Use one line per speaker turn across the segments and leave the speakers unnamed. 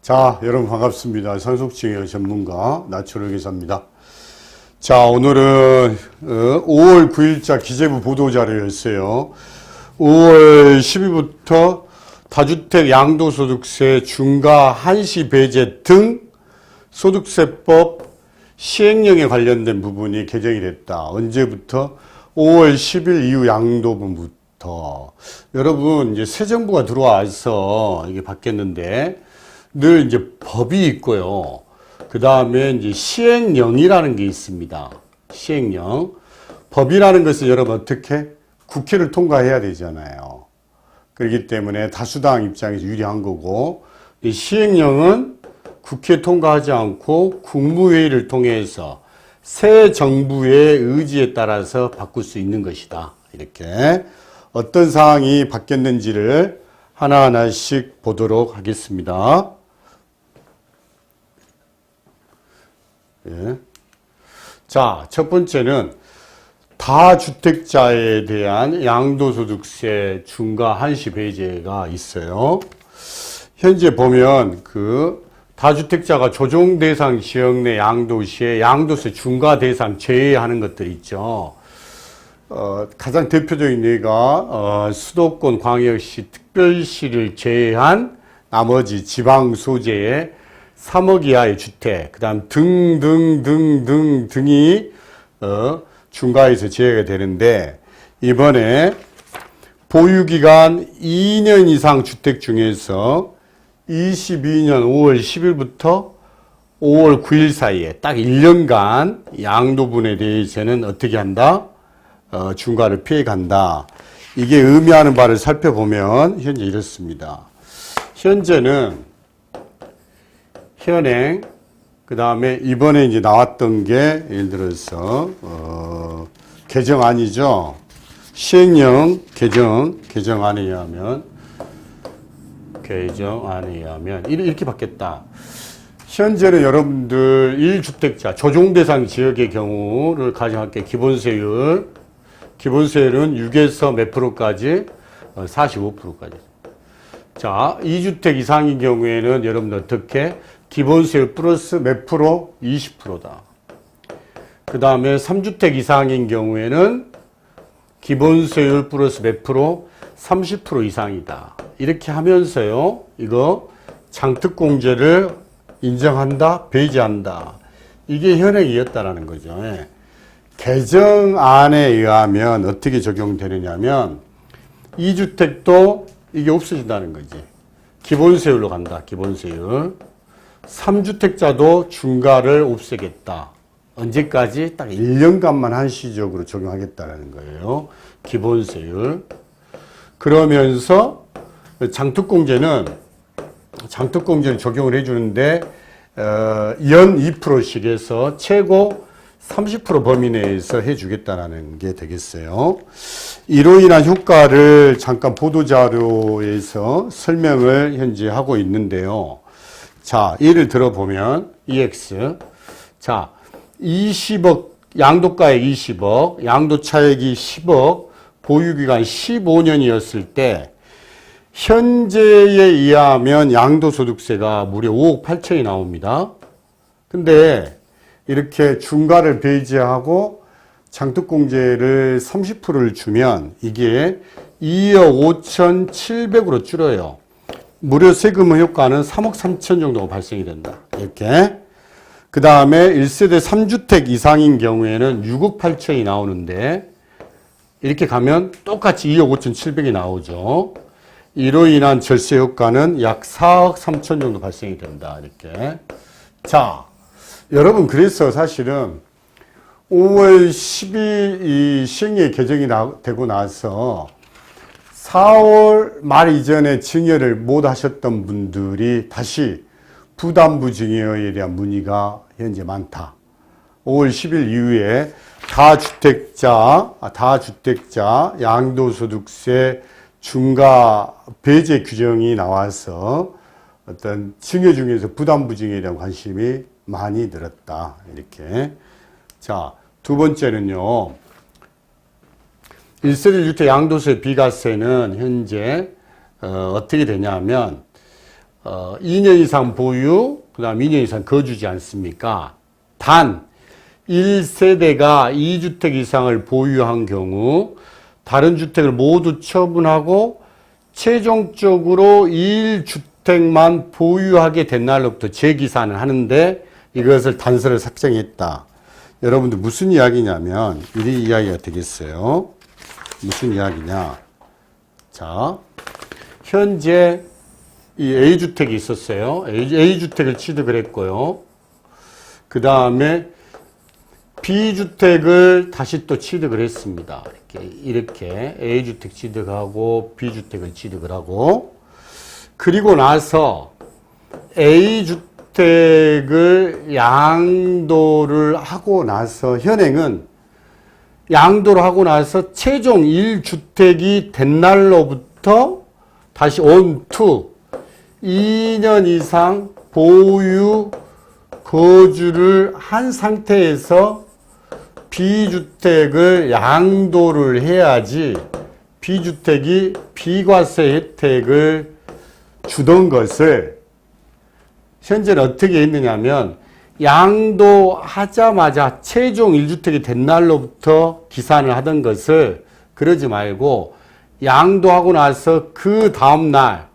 자, 여러분 반갑습니다. 상속증여 전문가 나초록 기사입니다. 자, 오늘은 5월 9일자 기재부 보도자료였어요. 5월 10일부터 다주택 양도소득세 중과 한시 배제 등 소득세법 시행령에 관련된 부분이 개정이 됐다. 언제부터? 5월 10일 이후 양도분부터. 여러분, 이제 새 정부가 들어와서 이게 바뀌었는데, 늘 이제 법이 있고요. 그 다음에 이제 시행령이라는 게 있습니다. 시행령. 법이라는 것은 여러분 어떻게? 국회를 통과해야 되잖아요. 그렇기 때문에 다수당 입장에서 유리한 거고, 이 시행령은 국회 통과하지 않고 국무회의를 통해서 새 정부의 의지에 따라서 바꿀 수 있는 것이다. 이렇게 어떤 사항이 바뀌었는지를 하나하나씩 보도록 하겠습니다. 예. 자, 첫 번째는 다주택자에 대한 양도소득세 중과 한시 배제가 있어요. 현재 보면 다주택자가 조정 대상 지역 내 양도 시에 양도세 중과 대상 제외하는 것들 있죠. 가장 대표적인 예가 수도권 광역시 특별시를 제외한 나머지 지방 소재의 3억 이하의 주택, 그 다음 등이 중과에서 제외가 되는데, 이번에 보유기간 2년 이상 주택 중에서 22년 5월 10일부터 5월 9일 사이에 딱 1년간 양도분에 대해서는 어떻게 한다? 중과를 피해간다. 이게 의미하는 바를 살펴보면 현재 이렇습니다. 현재는 현행, 그 다음에 이번에 이제 나왔던 게 예를 들어서 개정안이죠. 시행령 개정안에 의하면 이렇게 바뀌었다. 현재는 여러분들 1주택자 조정 대상 지역의 경우를 가정할게. 기본세율은 6에서 몇 프로까지? 45%까지. 자, 2주택 이상인 경우에는 여러분들 어떻게? 기본세율 플러스 몇 프로? 20%다. 그 다음에 3주택 이상인 경우에는 기본세율 플러스 몇 프로? 30% 이상이다. 이렇게 하면서요, 이거 장특공제를 인정한다, 배제한다. 이게 현행이었다라는 거죠. 예. 개정안에 의하면 어떻게 적용되느냐면 2주택도 이게 없어진다는 거지. 기본세율로 간다. 기본세율. 3주택자도 중과를 없애겠다. 언제까지? 딱 1년간만 한시적으로 적용하겠다는 거예요. 기본세율. 그러면서 장특공제는 적용을 해주는데 연 2%씩 해서 최고 30% 범위 내에서 해주겠다는 게 되겠어요. 이로 인한 효과를 잠깐 보도자료에서 설명을 현재 하고 있는데요. 자, 예를 들어보면 EX. 자, 20억, 양도가액 20억, 양도차액이 10억, 보유기간 15년이었을 때 현재에 의하면 양도소득세가 무려 5억 8천이 나옵니다. 근데 이렇게 중과를 배제하고 장특공제를 30%를 주면 이게 2억 5,700으로 줄어요. 무료 세금 효과는 3억 3천 정도가 발생이 된다. 이렇게. 그 다음에 1세대 3주택 이상인 경우에는 6억 8천이 나오는데 이렇게 가면 똑같이 2억 5,700이 나오죠. 이로 인한 절세 효과는 약 4억 3천 정도 발생이 된다. 이렇게. 자, 여러분, 그래서 사실은 5월 10일 이 시행령 개정이 되고 나서 4월 말 이전에 증여를 못 하셨던 분들이 다시 부담부 증여에 대한 문의가 현재 많다. 5월 10일 이후에 다주택자 양도소득세 중과 배제 규정이 나와서 어떤 증여 중에서 부담부 증여에 대한 관심이 많이 늘었다. 이렇게. 자, 두 번째는요. 1세대 주택 양도세 비과세는 현재 어떻게 되냐면 2년 이상 보유, 그 다음 2년 이상 거주지 않습니까? 단 1세대가 2주택 이상을 보유한 경우 다른 주택을 모두 처분하고 최종적으로 1주택만 보유하게 된 날로부터 재기산을 하는데 이것을 단서를 sak정했다. 여러분들 무슨 이야기냐면 이 이야기가 되겠어요. 무슨 이야기냐. 자, 현재 이 A주택이 있었어요. A주택을 취득을 했고요. 그 다음에 B주택을 다시 또 취득을 했습니다. 이렇게 A주택 취득하고 B주택을 취득을 하고 그리고 나서 A주택을 양도를 하고 나서 현행은 양도를 하고 나서 최종 1주택이 된 날로부터 다시 on to 2년 이상 보유 거주를 한 상태에서 B주택을 양도를 해야지 B주택이 비과세 혜택을 주던 것을 현재는 어떻게 했느냐면 양도하자마자 최종 1주택이 된 날로부터 기산을 하던 것을 그러지 말고 양도하고 나서 그 다음날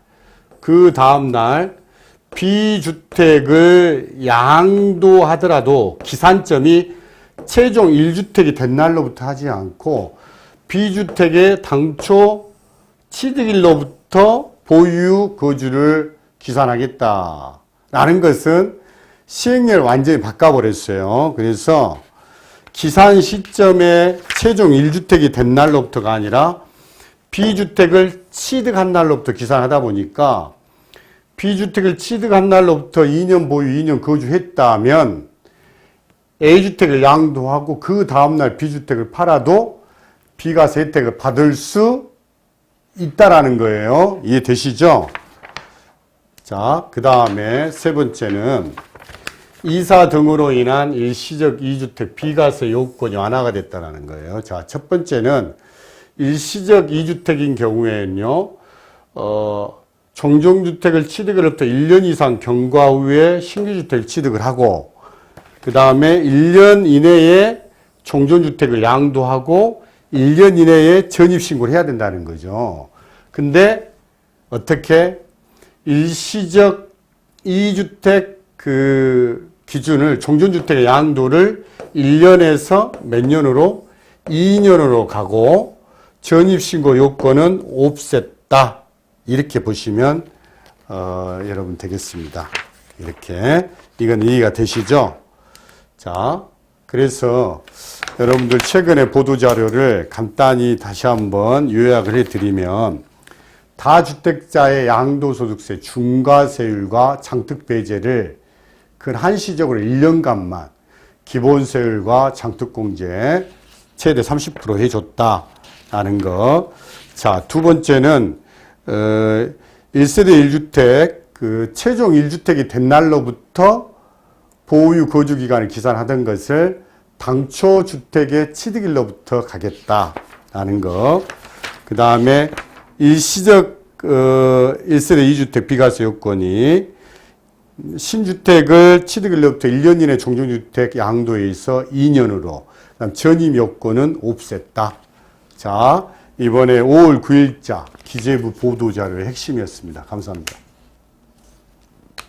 B주택을 양도하더라도 기산점이 최종 1주택이 된 날로부터 하지 않고 B주택의 당초 취득일로부터 보유 거주를 기산하겠다라는 것은 시행령을 완전히 바꿔버렸어요. 그래서 기산 시점에 최종 1주택이 된 날로부터가 아니라 B주택을 취득한 날로부터 기산하다 보니까 B주택을 취득한 날로부터 2년 보유, 2년 거주했다면 A주택을 양도하고 그 다음날 B주택을 팔아도 비과세 혜택을 받을 수 있다라는 거예요. 이해되시죠? 자, 그 다음에 세 번째는 이사 등으로 인한 일시적 2주택 비과세 요건이 완화가 됐다는 거예요. 자, 첫 번째는 일시적 2주택인 경우에는요, 종전주택을 취득으로부터 1년 이상 경과 후에 신규주택을 취득을 하고, 그 다음에 1년 이내에 종전주택을 양도하고 1년 이내에 전입신고를 해야 된다는 거죠. 근데 어떻게 일시적 2주택 그 기준을 종전주택의 양도를 1년에서 몇 년으로? 2년으로 가고 전입신고 요건은 없앴다. 이렇게 보시면 여러분 되겠습니다. 이렇게 이건 이해가 되시죠? 자, 그래서 여러분들 최근에 보도자료를 간단히 다시 한번 요약을 해드리면 다주택자의 양도소득세 중과세율과 장특배제를 그 한시적으로 1년간만 기본세율과 장특공제 최대 30% 해줬다라는 거. 자, 두 번째는 1세대 1주택 그 최종 1주택이 된 날로부터 보유 거주기간을 기산하던 것을 당초 주택의 취득일로부터 가겠다라는 거. 그 다음에 일시적 1세대 2주택 비과세 요건이 신주택을 취득일로부터 1년 이내 종전주택 양도에 있어 2년으로, 그다음 전입 요건은 없앴다. 자, 이번에 5월 9일자 기재부 보도자료의 핵심이었습니다. 감사합니다.